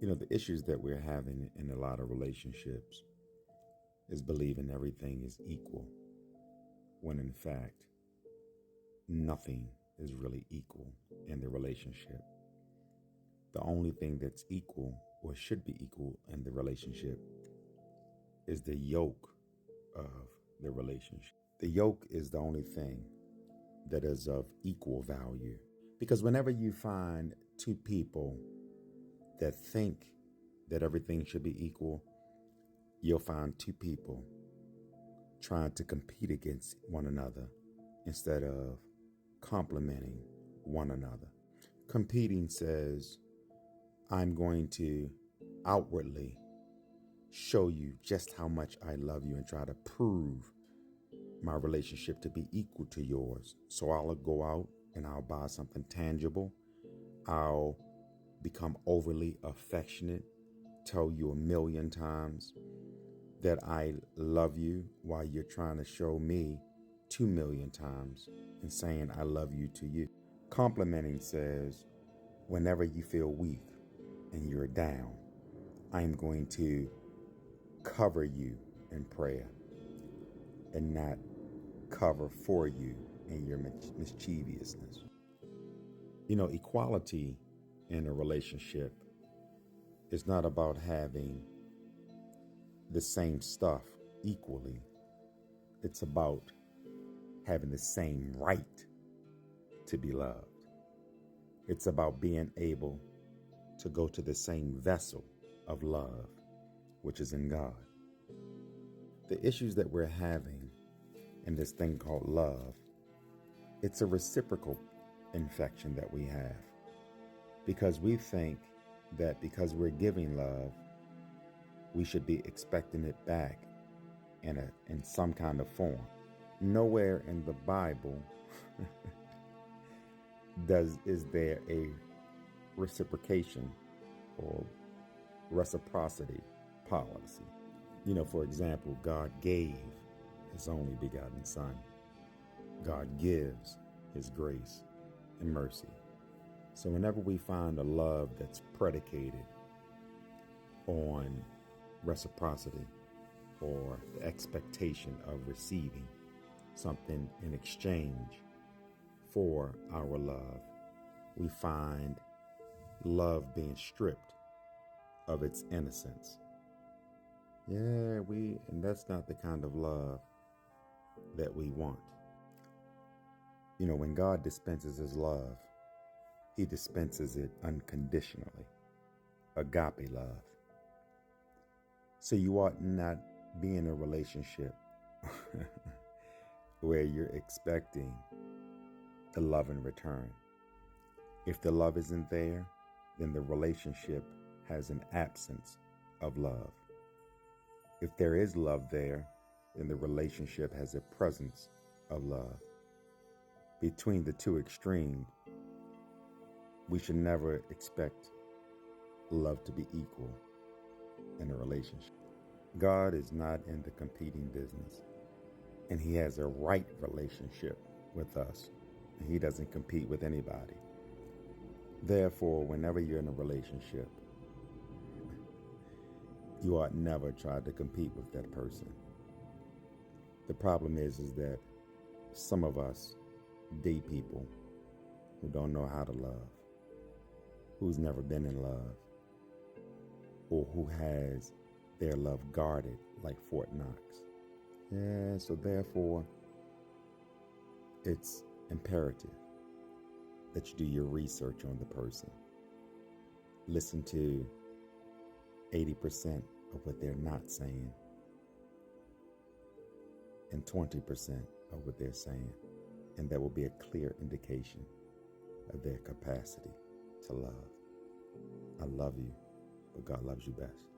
The issues that we're having in a lot of relationships is believing everything is equal, when in fact, nothing is really equal in the relationship. The only thing that's equal or should be equal in the relationship is the yoke of the relationship. The yoke is the only thing that is of equal value. Because whenever you find two people that think that everything should be equal, you'll find two people trying to compete against one another instead of complementing one another. Competing says, I'm going to outwardly show you just how much I love you and try to prove my relationship to be equal to yours. So I'll go out and I'll buy something tangible. I'll become overly affectionate, tell you 1,000,000 times that I love you while you're trying to show me 2,000,000 times and saying I love you to you. Complimenting says, whenever you feel weak and you're down, I'm going to cover you in prayer and not cover for you in your mischievousness. Equality in a relationship is not about having the same stuff equally. It's about having the same right to be loved. It's about being able to go to the same vessel of love, which is in God. The issues that we're having in this thing called love, it's a reciprocal infection that we have, because we think that because we're giving love, we should be expecting it back in some kind of form. Nowhere in the Bible is there a reciprocation or reciprocity policy. For example, God gave his only begotten Son. God gives his grace and mercy. So whenever we find a love that's predicated on reciprocity or the expectation of receiving something in exchange for our love, we find love being stripped of its innocence. And that's not the kind of love that we want. When God dispenses his love, he dispenses it unconditionally. Agape love. So you ought not be in a relationship where you're expecting the love in return. If the love isn't there, then the relationship has an absence of love. If there is love there, then the relationship has a presence of love. Between the two extremes, we should never expect love to be equal in a relationship. God is not in the competing business, and he has a right relationship with us. He doesn't compete with anybody. Therefore, whenever you're in a relationship, you ought never try to compete with that person. The problem is that some of us date people who don't know how to love, who's never been in love, or who has their love guarded like Fort Knox. So therefore, it's imperative that you do your research on the person. Listen to 80% of what they're not saying and 20% of what they're saying. And that will be a clear indication of their capacity to love. I love you, but God loves you best.